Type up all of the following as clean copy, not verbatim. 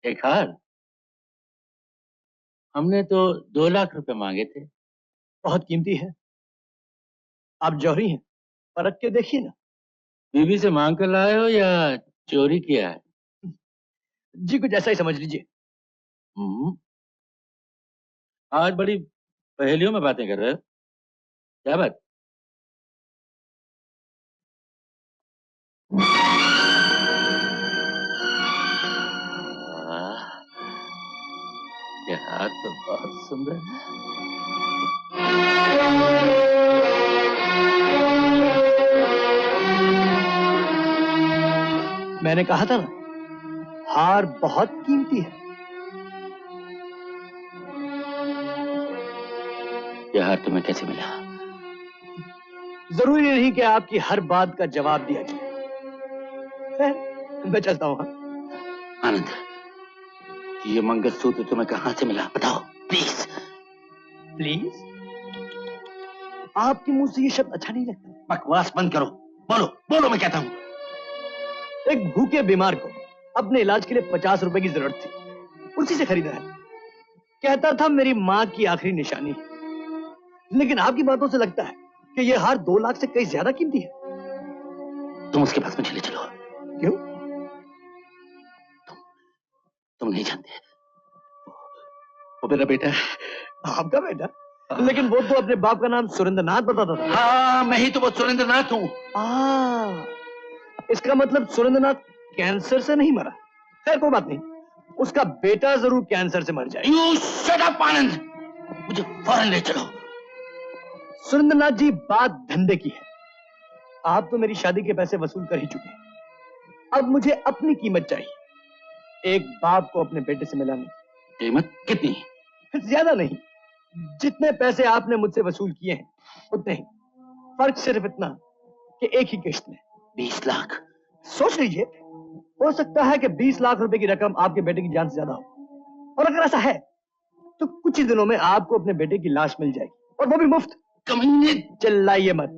एक हार? हमने तो 2 लाख रुपए मांगे थे। बहुत कीमती है। आप जौहरी हैं, परख के देखिए ना। बीवी से मांग कर लाए हो या चोरी किया है? जी कुछ ऐसा ही समझ लीजिए। हम्म। आज बड़ी पहेलियों में बातें कर रहे हो, क्या बात? वाह, ये हार तो बहुत सुंदर है। मैंने कहा था ना, हार बहुत कीमती है। ये हार तुम्हें कैसे मिला? जरूरी नहीं कि आपकी हर बात का जवाब दिया जाए। मैं चलता हूं। आनंद, ये मंगलसूत्र तुम्हें कहां से मिला, बताओ प्लीज। प्लीज? आपके मुंह से ये शब्द अच्छा नहीं लगता। बकवास बंद करो, बोलो बोलो, मैं कहता हूं। एक भूखे बीमार को अपने इलाज के लिए 50 रुपए की जरूरत थी, उसी से खरीदा है। कहता था मेरी माँ की आखिरी निशानी है। लेकिन आपकी बातों से लगता है कि यह हार 2 लाख से कहीं ज्यादा कीमती है। तुम उसके पास मुझे ले चलो। क्यों? तुम नहीं जानते, वो मेरा बेटा है। आपका बेटा? लेकिन वो तो अपने बाप का नाम सुरेंद्रनाथ बताता था। हाँ, मैं ही तो वो सुरेंद्रनाथ हूँ। इसका मतलब सुरेंद्रनाथ कैंसर से नहीं मरा। खैर कोई बात नहीं, उसका बेटा जरूर कैंसर से मर जाए। You shut up, आनंद, मुझे फौरन ले चलो। सुरेंद्रनाथ जी, बात धंधे की है। आप तो मेरी शादी के पैसे वसूल कर ही चुके हैं। अब मुझे अपनी कीमत चाहिए, एक बाप को अपने बेटे से मिलाने की। कीमत कितनी? ज्यादा नहीं, जितने पैसे आपने मुझसे वसूल किए हैं उतने ही। फर्क सिर्फ इतना कि एक ही किश्त में 20 लाख। सोच लीजिए, हो सकता है कि 20 लाख रुपए की रकम आपके बेटे की जान से ज्यादा हो। और अगर ऐसा है तो कुछ ही दिनों में आपको अपने बेटे की लाश मिल जाएगी, और वो भी मुफ्त। कमीने! चिल्लाइए मत।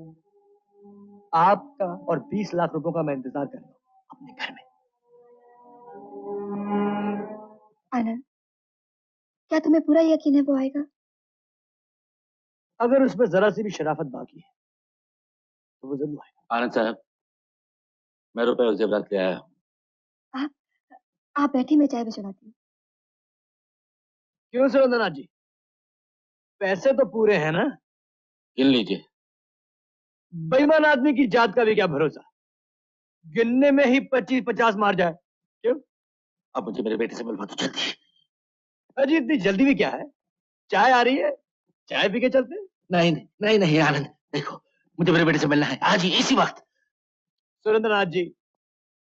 आपका और 20 लाख रुपयों का मैं इंतजार कर रहा हूं अपने घर में। आनंद, क्या तुम्हें पूरा यकीन है वो आएगा? अगर उसमें जरा सी भी शराफत बाकी है तो वो जरूर आएगा। आनंद साहब, मैं रुपए और जेवरात ले आया हूँ। आप आप बैठी, मैं चाय भिजवाती हूँ। क्यों सुरेंद्रनाथ जी, पैसे तो पूरे हैं ना? गिन लीजिए। बेईमान आदमी की जात का भी क्या भरोसा, गिनने में ही 25-50 मार जाए। क्यों? अब मुझे मेरे बेटे से मिलवा दो जल्दी। अजी इतनी जल्दी भी क्या है, चाय आ रही है, चाय पी के चलते हैं। नहीं नहीं नहीं नहीं आनंद, देखो, मुझे मेरे बेटे से मिलना है आज ही, इसी वक्त। सुरेंद्रनाथ जी,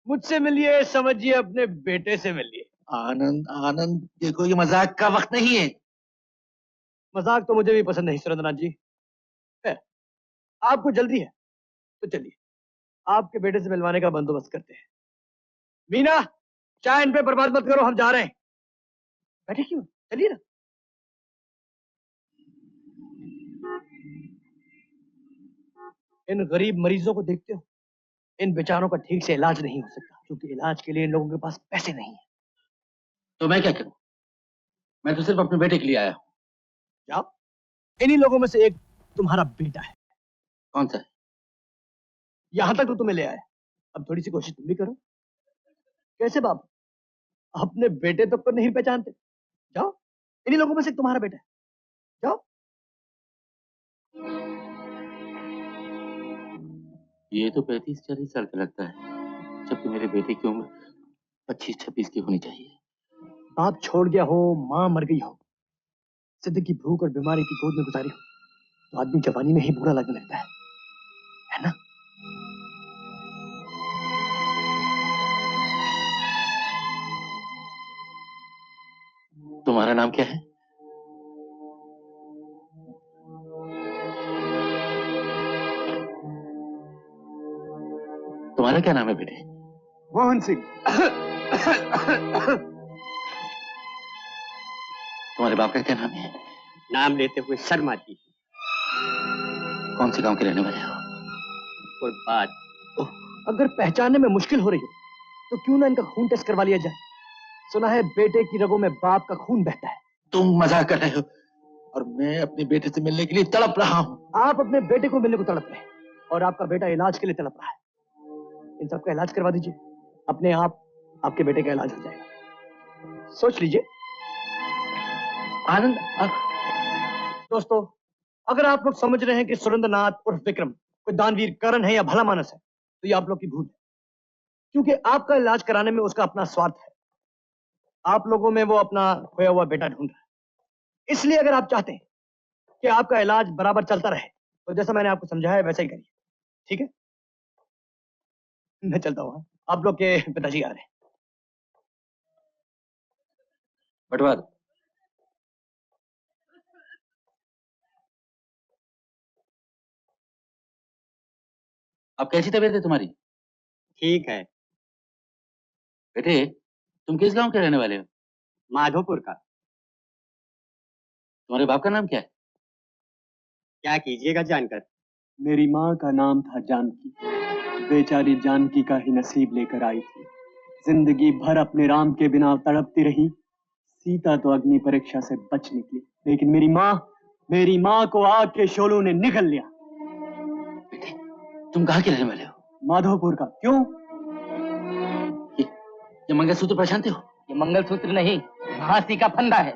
मुझसे मिलिए, समझिए अपने बेटे से मिलिए। आनंद आनंद, देखो ये मजाक का वक्त नहीं है। मजाक तो मुझे भी पसंद नहीं सुरेंद्रनाथ जी। है, आपको जल्दी है तो चलिए, आपके बेटे से मिलवाने का बंदोबस्त करते हैं। मीना, चाय इन पे बर्बाद मत करो, हम जा रहे हैं। बैठे क्यों, चलिए ना। इन गरीब मरीजों को देखते हो, इन बेचारों का ठीक से इलाज नहीं हो सकता क्योंकि इलाज के लिए इन लोगों के पास पैसे नहीं है। तो मैं क्या करूं? मैं तो सिर्फ अपने बेटे के लिए आया हूं। जाओ, इन्हीं लोगों में से एक तुम्हारा बेटा है। कौन सा है? यहां तक तो तुम्हें ले आया, अब थोड़ी सी कोशिश तुम भी करो। कैसे बाप, अपने बेटे तक को नहीं पहचानते? जाओ, इन्हीं लोगों में से एक तुम्हारा बेटा है। जाओ। ये तो 35-40 साल का लगता है, जबकि मेरे बेटे की उम्र 25-26 की होनी चाहिए। बाप छोड़ गया हो, मां मर गई हो, जिंदगी भूख और बीमारी की गोद में गुजारी हो, तो आदमी जवानी में ही बुरा लगने लगता है ना? तुम्हारा नाम क्या है? तुम्हारा क्या नाम है बेटे? मोहन सिंह। तुम्हारे बाप का क्या नाम है? नाम लेते हुए शर्मा जी। कौन से गांव के रहने वाले हो? और बात, अगर पहचानने में मुश्किल हो रही हो तो क्यों ना इनका खून टेस्ट करवा लिया जाए। सुना है बेटे की रगों में बाप का खून बहता है। तुम मजाक कर रहे हो और मैं अपने बेटे से मिलने के लिए तड़प रहा हूँ। आप अपने बेटे को मिलने को तड़प रहे हैं और आपका बेटा इलाज के लिए तड़प रहा है। इन सबका इलाज करवा दीजिए, अपने आप आपके बेटे का इलाज हो जाएगा। सोच लीजिए। आनंद, दोस्तों, अगर आप लोग समझ रहे हैं कि सुरेंद्र नाथ उर्फ विक्रम कोई दानवीर करण है या भला मानस है, तो ये आप लोग की भूल है, क्योंकि आपका इलाज कराने में उसका अपना स्वार्थ है। आप लोगों में वो अपना खोया हुआ बेटा ढूंढ रहा है। इसलिए अगर आप चाहते हैं कि आपका इलाज बराबर चलता रहे, तो जैसा मैंने आपको समझाया वैसा ही करिए, ठीक है? मैं चलता हूँ। आप लोग के पिताजी आ रहे हैं। बटवार, अब कैसी तबीयत है तुम्हारी? ठीक है। बेटे, तुम किस गांव के रहने वाले हो? माधोपुर का। तुम्हारे बाप का नाम क्या है? क्या कीजिएगा जानकर? मेरी माँ का नाम था जानकी। बेचारी जानकी का ही नसीब लेकर आई थी। जिंदगी भर अपने राम के बिना तड़पती रही। सीता तो अग्नि परीक्षा से बच निकली, लेकिन मेरी माँ को आग के शोलों ने निगल लिया। बेटे, तुम कहाँ के रहने वाले हो? माधोपुर का। क्यों? ये मंगलसूत्र पहचानते हो? ये मंगलसूत्र नहीं, फांसी का फंदा है,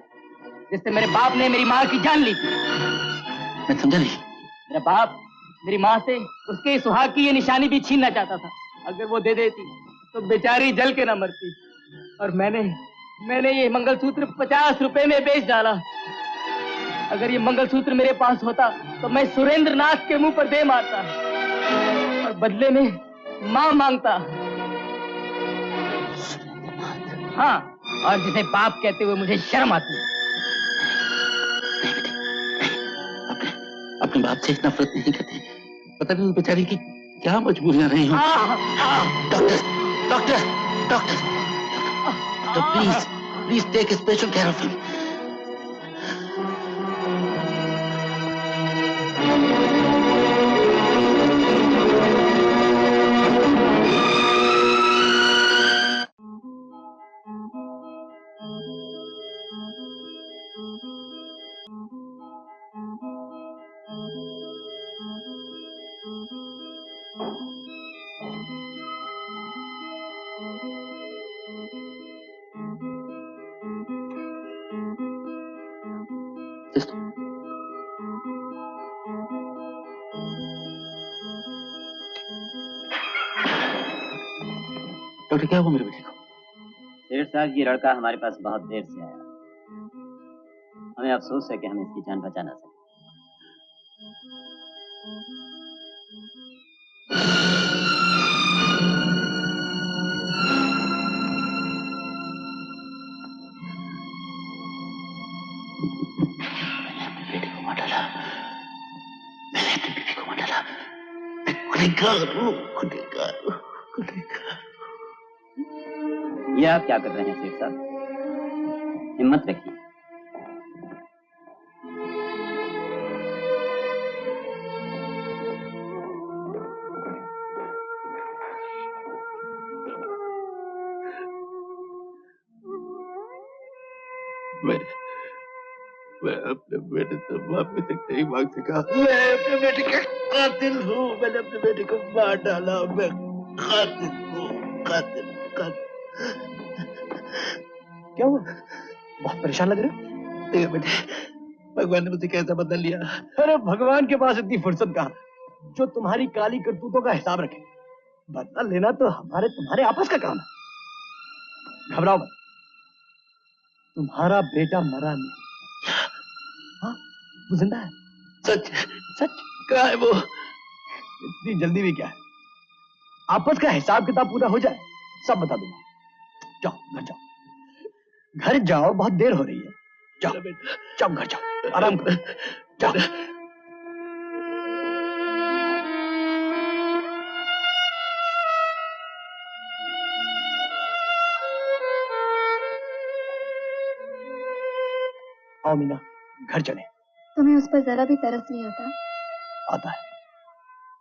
जिससे मेरे बाप ने मेरी माँ की जान ली थी। मैं समझा नहीं। मेरा बाप मेरी माँ से उसके सुहाग की ये निशानी भी छीनना चाहता था। अगर वो दे देती तो बेचारी जल के न मरती। और मैंने ये मंगलसूत्र 50 रुपए में बेच डाला। अगर ये मंगलसूत्र मेरे पास होता तो मैं सुरेंद्र नाथ के मुंह पर दे मारता और बदले में माँ मांगता। हाँ, और जिसे बाप कहते हुए मुझे शर्म आती है। अपने बाप से नफरत नहीं करती। पता नहीं उस बेचारी की क्या मजबूरियां रही हों। Doctor, doctor, doctor, doctor, please take special care of him. Doctor, क्या हुआ मेरे बेटे को? सेठ साहब, ये लड़का हमारे पास बहुत देर से आया। हमें अफसोस है कि हम इसकी जान बचा ना सके। बेटे को मार डाला। मैंने अपनी बीवी को मार डाला। मैं गुनहगार हूँ, गुनहगार हूँ, गुनहगार। ये आप क्या कर रहे हैं सेठ साहब? हिम्मत रखिए। मैं अपने बेटे से माफी तक नहीं मांग सका। मैं अपने बेटे का कातिल हूँ। मैंने अपने बेटे को मार डाला। मैं कातिल हूँ, कातिल, कातिल। क्या हुआ? बहुत परेशान लग रहे हो। देखो बेटे, भगवान ने मुझे कैसा बदल लिया। अरे भगवान के पास इतनी फुर्सत कहाँ जो तुम्हारी काली करतूतों का हिसाब रखे। बदला लेना तो हमारे तुम्हारे आपस का काम है। घबराओ मत, तुम्हारा बेटा मरा नहीं। हाँ, वो जिंदा है। सच? सच? कहाँ है वो? इतनी जल्दी भी क्या है, आपस का हिसाब किताब पूरा हो जाए सब बता दूंगा। जाओ घर जाओ, घर जाओ, बहुत देर हो रही है। जाओ जाओ, घर जाओ, आराम करो, जाओ। आओ मीना, घर चले। तुम्हें उस पर जरा भी तरस नहीं आता? आता है,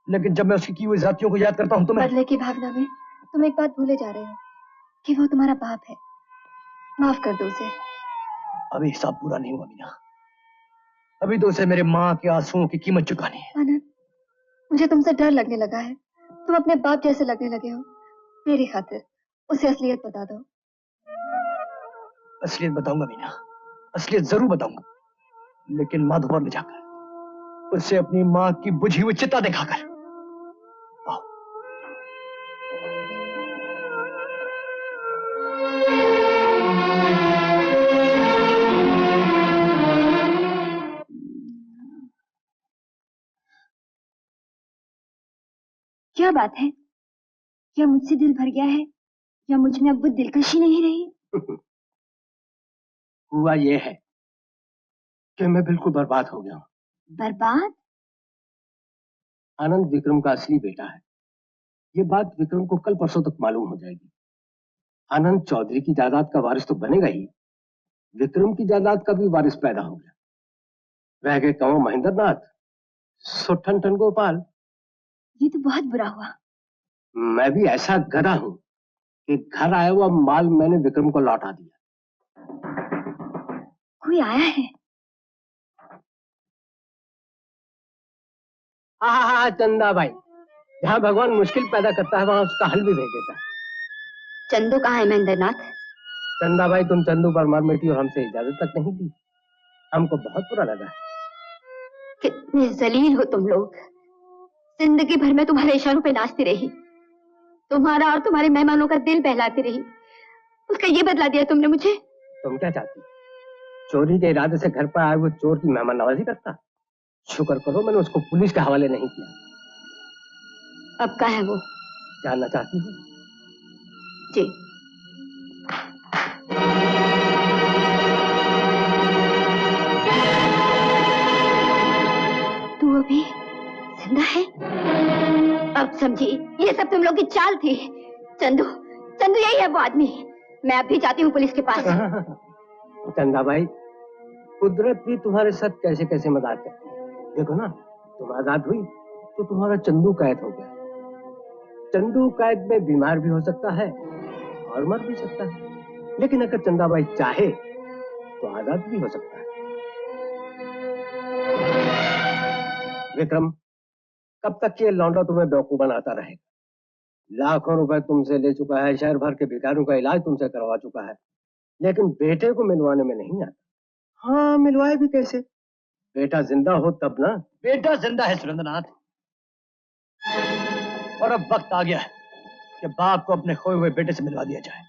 लेकिन जब मैं उसकी की हुई जातियों को याद करता हूं तो मैं बदले की भावना में तुम एक बात भूले जा रहे हो कि वो तुम्हारा बाप है। माफ कर दो उसे। अभी हिसाब पूरा नहीं हुआ मीना। अभी तो उसे मेरे माँ के आंसुओं की कीमत चुकानी है। आनंद, मुझे तुमसे डर लगने लगा है। तुम अपने बाप जैसे लगने लगे हो। मेरी खातिर उसे असलियत बता दो। असलियत बताऊंगा मीना, असलियत जरूर बताऊंगा, लेकिन माधोपुर ले जाकर उससे अपनी माँ की बुझी हुई चिता दिखाकर। आओ। क्या बात है? क्या मुझसे दिल भर गया है या मुझ में अब वो दिलकशी नहीं रही? हुआ ये है कि मैं बिल्कुल बर्बाद हो गया हूँ। बर्बाद? आनंद विक्रम का असली बेटा है। ये बात विक्रम को कल परसों तक मालूम हो जाएगी। आनंद चौधरी की जायदाद का वारिस तो बनेगा ही, विक्रम की जायदाद का भी वारिस पैदा हो गया। रह गए कंवर महेंद्र नाथ, सो ठन ठन गोपाल। ये तो बहुत बुरा हुआ। मैं भी ऐसा गधा हूं कि घर आया हुआ माल मैंने विक्रम को लौटा दिया। कोई आया है? हाँ, चंदा भाई। जहाँ भगवान मुश्किल पैदा करता है वहां उसका हल भी भेज देता है। चंदू कहाँ है महेंद्र नाथ? चंदा भाई, तुम चंदू पर मार मिटी और हमसे इजाजत तक नहीं दी। हमको बहुत बुरा लगा। कितने जलील हो तुम लोग। जिंदगी भर में तुम्हारे इशारों पे नाचती रही, तुम्हारा और तुम्हारे मेहमानों का दिल बहलाती रही। उसका ये बदला दिया तुमने मुझे। तुम क्या चाहती? चोरी के इरादे से घर पर आए वो चोर की मेहमान नवाजी करता? शुक्र करो मैंने उसको पुलिस के हवाले नहीं किया। अब कहाँ है वो? जानना चाहती हो? जी। तू अभी जिंदा है? अब समझी, ये सब तुम लोग की चाल थी। चंदू, चंदू यही है वो आदमी। मैं अभी जाती हूँ पुलिस के पास। चंदा भाई, कुदरत भी तुम्हारे साथ कैसे कैसे मजाक करती है। देखो ना, तुम आजाद हुई तो तुम्हारा चंदू कैद हो गया। चंदू कैद में बीमार भी हो सकता है और मर भी सकता है, लेकिन अगर चंदा भाई चाहे तो आजाद भी हो सकता है। विक्रम, कब तक ये लौंडा तुम्हें बेवकूफ बनाता रहेगा? लाखों रुपए तुमसे ले चुका है, शहर भर के भिखारियों का इलाज तुमसे करवा चुका है, लेकिन बेटे को मिलवाने में नहीं आता। हाँ, मिलवाए भी कैसे? बेटा जिंदा हो तब ना। बेटा जिंदा है सुरेंद्रनाथ, और अब वक्त आ गया है कि बाप को अपने खोए हुए बेटे से मिलवा दिया जाए।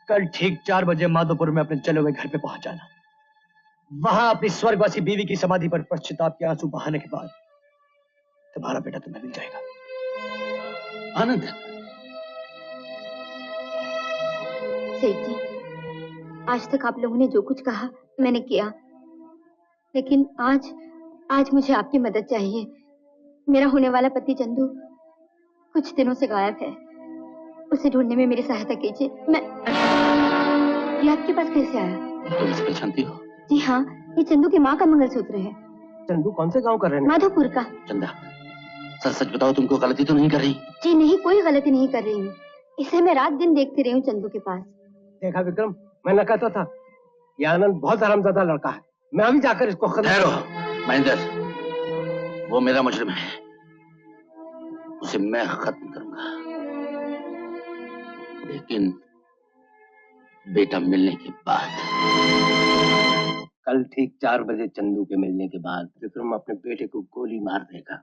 कल ठीक 4 बजे माधोपुर में अपने चले हुए घर पे पहुंच जाना। वहां अपनी स्वर्गवासी बीवी की समाधि पर पश्चाताप के आंसू बहाने के बाद तुम्हारा बेटा तुम्हें मिल जाएगा। आनंद। सेठ जी, आज तक आप लोगों ने जो कुछ कहा मैंने किया, लेकिन आज मुझे आपकी मदद चाहिए। मेरा होने वाला पति चंदू कुछ दिनों से गायब है। उसे ढूंढने में मेरी सहायता कीजिए। ये आपके पास कैसे आया? तुम इसे पहचानती हो? जी हाँ, ये चंदू की माँ का मंगलसूत्र है। चंदू कौन से गांव का रहने? माधोपुर का। चंदा, सच सच बताओ, तुमको गलती तो नहीं कर रही? जी नहीं, कोई गलती नहीं कर रही हूँ। इसे मैं रात दिन देखती रही हूँ चंदू के पास। देखा विक्रम, मैंने कहता था ये आनंद बहुत हरामजादा लड़का है। मैं अभी जाकर इसको ठहरो महेंद्र, वो मेरा मुजरिम है, उसे मैं खत्म करूंगा, लेकिन बेटा मिलने के बाद। कल ठीक 4 बजे चंदू के मिलने के बाद विक्रम अपने बेटे को गोली मार देगा।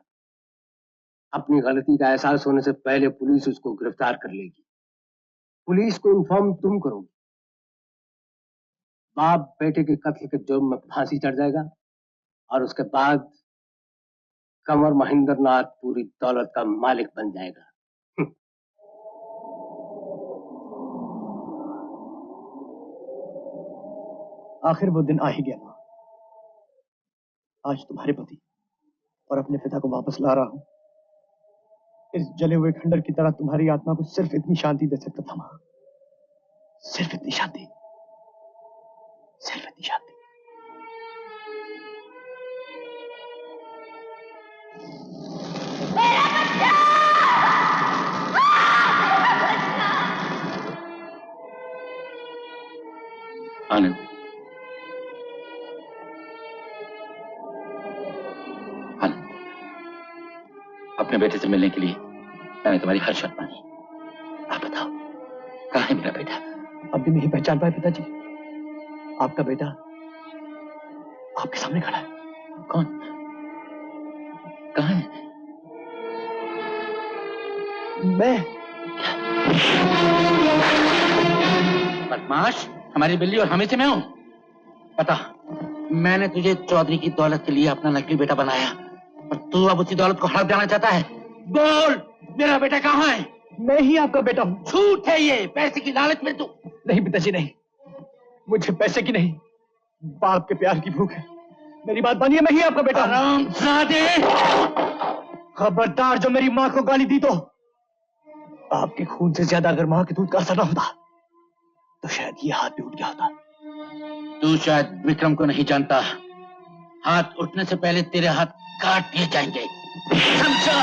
अपनी गलती का एहसास होने से पहले पुलिस उसको गिरफ्तार कर लेगी। पुलिस को इन्फॉर्म तुम करोगे। बाप बेटे के कत्ल के जुर्म में फांसी चढ़ जाएगा और उसके बाद कंवर महेंद्र नाथ पूरी दौलत का मालिक बन जाएगा। आखिर वो दिन आ ही गया मां। आज तुम्हारे पति और अपने पिता को वापस ला रहा हूं। इस जले हुए खंडर की तरह तुम्हारी आत्मा को सिर्फ इतनी शांति दे सकता था मां, सिर्फ इतनी शांति, सिर्फ इतनी शांति। आनंद, आनंद, अपने बेटे से मिलने के लिए मैंने तुम्हारी हर शर्त मानी। आप बताओ, कहाँ है मेरा बेटा? अभी नहीं पहचान पाए पिताजी। आपका बेटा आपके सामने खड़ा है। कौन? कहाँ है? मैं। बदमाश, हमारी बिल्ली और हमें से मैं हूं। पता, मैंने तुझे चौधरी की दौलत के लिए अपना नकली बेटा बनाया, और तू अब उसी दौलत को हड़प जाना चाहता है। बोल, मेरा बेटा कहाँ है? मैं ही आपका बेटा हूँ। झूठ है ये, पैसे की लालच में तू। नहीं पिताजी नहीं, मुझे पैसे की नहीं, बाप के प्यार की भूख है। मेरी बात मानिए, मैं ही आपका बेटा हूँ। हरामजादे! खबरदार, जो मेरी माँ को गाली दी तो आपके खून से ज्यादा अगर माँ के दूध का असर ना होता तो शायद ये हाथ भी उठ गया होता। तू शायद विक्रम को नहीं जानता। हाथ उठने से पहले तेरे हाथ काट दिए जाएंगे, समझा?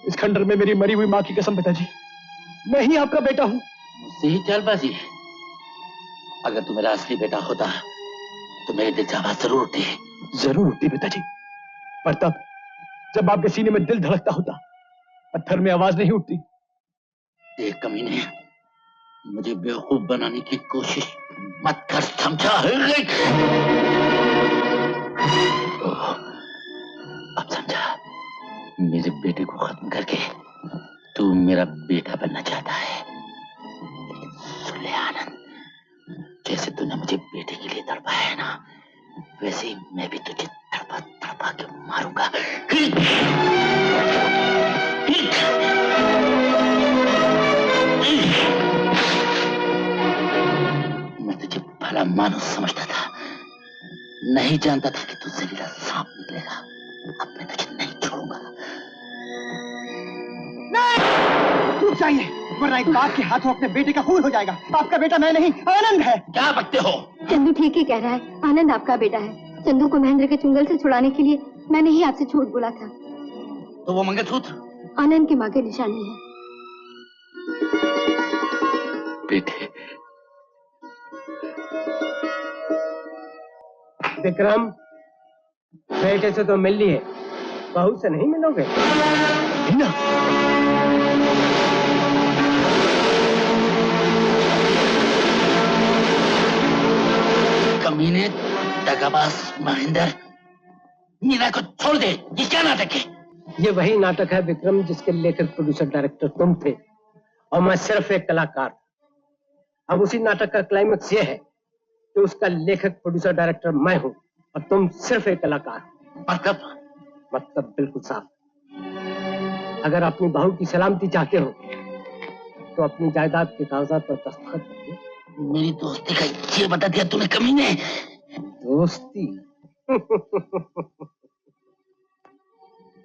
इस खंडर में मेरी मरी हुई माँ की कसम पिताजी, मैं ही आपका बेटा हूँ। मुझसे ही चालबाजी है। अगर तू मेरा असली बेटा होता तो मेरे दिल से आवाज जरूर उठती। जरूर उठती पिताजी, पर तब जब आपके सीने में दिल धड़कता होता, पत्थर में आवाज नहीं उठती। देख कमीने, मुझे बेवकूफ बनाने की कोशिश मत कर, समझा? अब समझा, मेरे बेटे को खत्म करके तू मेरा बेटा बनना चाहता है। सुन ले आनंद, जैसे तूने मुझे बेटे के लिए तड़पाया है ना, वैसे ही मैं भी तुझे तड़पा तड़पा के मारूंगा। मैं तुझे भला मानुस समझता था, नहीं जानता था कि तू जहरीला सांप निकलेगा। अब मैं तुझे नहीं छोड़ूंगा। नहीं, रुक जाइए, वरना एक बाप के हाथों अपने बेटे का खून हो जाएगा। आपका बेटा मैं नहीं, आनंद है। क्या बकते हो? चंदू ठीक ही कह रहा है, आनंद आपका बेटा है। चंदू को महेंद्र के चुंगल से छुड़ाने के लिए मैंने ही आपसे झूठ बोला था। तो वो मंगलसूत्र आनंद की माँ की निशानी है। बेटे, विक्रम, बेटे से तो मिल लिए, बहू से नहीं मिलोगे? मीना, कमीने, दगाबाज महेंद्र, मीना को छोड़ दे। ये क्या नाटक है? ये वही नाटक है विक्रम, जिसके लेखक प्रोड्यूसर डायरेक्टर तुम थे और मैं सिर्फ एक कलाकार था। अब उसी नाटक का क्लाइमेक्स ये है कि उसका लेखक प्रोड्यूसर डायरेक्टर मैं हूँ और तुम सिर्फ एक कलाकार। मतलब बिल्कुल साफ। अगर अपनी बहू की सलामती चाहते हो तो अपनी जायदाद के कागजात पर दस्तखत करो। मेरी दोस्ती का ये बता दिया तूने कमीने। दोस्ती?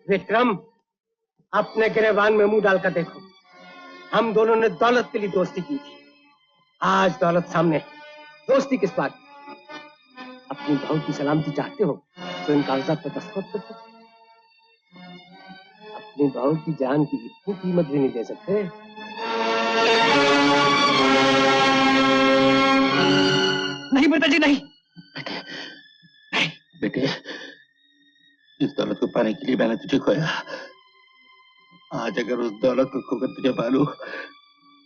विक्रम, अपने गिरेबान में मुंह डालकर देखो। हम दोनों ने दौलत के लिए दोस्ती की थी, आज दौलत सामने है, दोस्ती किस बात? अपनी बहू की सलामती चाहते हो तो इन कागजात पर दस्तखत करो। अपनी बहू की जान की इतनी कीमत भी नहीं दे सकते। नहीं पिताजी नहीं। बेटे, इस दौलत को पाने के लिए मैंने तुझे खोया। आज अगर उस दौलत को खोकर तुझे पालूं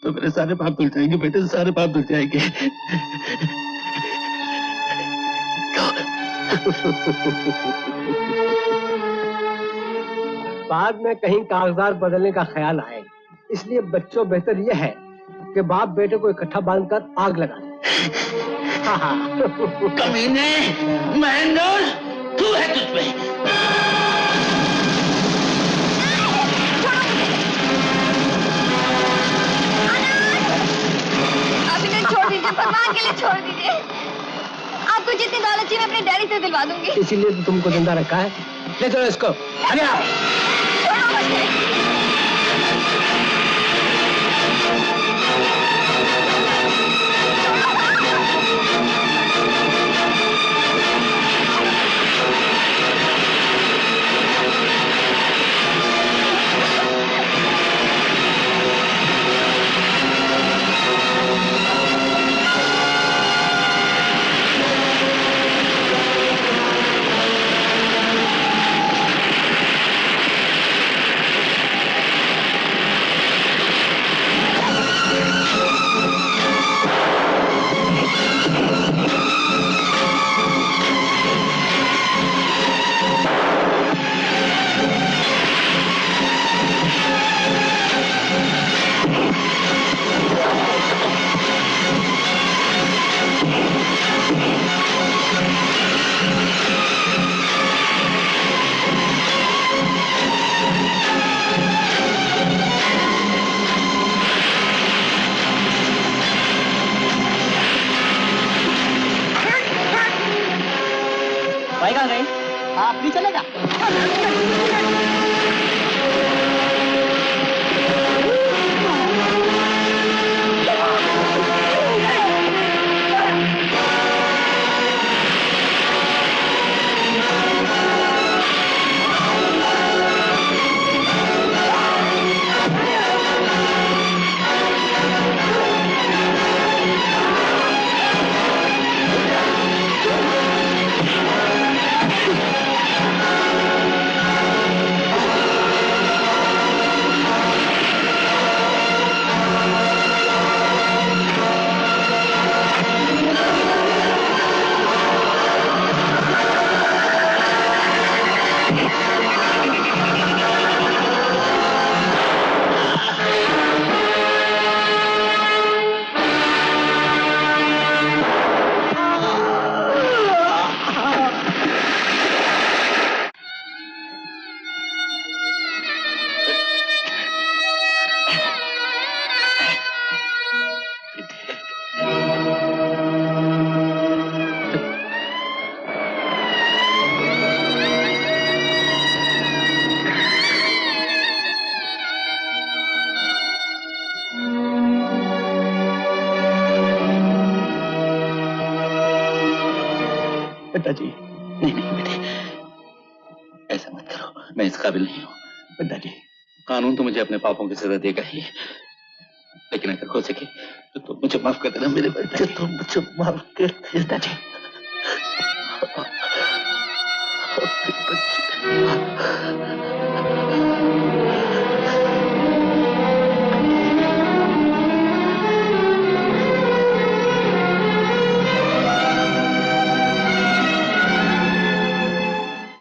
तो मेरे सारे पाप धुल जाएंगे बेटे, सारे पाप धुल जाएंगे। बाद में कहीं कागजात बदलने का ख्याल आए, इसलिए बच्चों बेहतर यह है कि बाप बेटे को इकट्ठा बांधकर आग लगा दे। कमीने, महेंद्र, तू है तुझमें। आप इन्हें छोड़ दीजिए, भगवान के लिए छोड़ दीजिए। आपको जितनी दौलत चाहिए मैं अपने डैडी से दिलवा दूंगी। इसीलिए तो तुमको जिंदा रखा है। ले चलो इसको। अरे आओ। छोड़ो मुझे। पिताजी। नहीं नहीं बेटे, ऐसा मत करो, मैं इस काबिल नहीं हूँ। पिताजी, कानून तो मुझे अपने पापों की सजा देगा ही, लेकिन अगर हो सके तो तुम मुझे माफ कर देना मेरे बच्चे। तुम मुझे माफ कर पिताजी। अपने बच्चे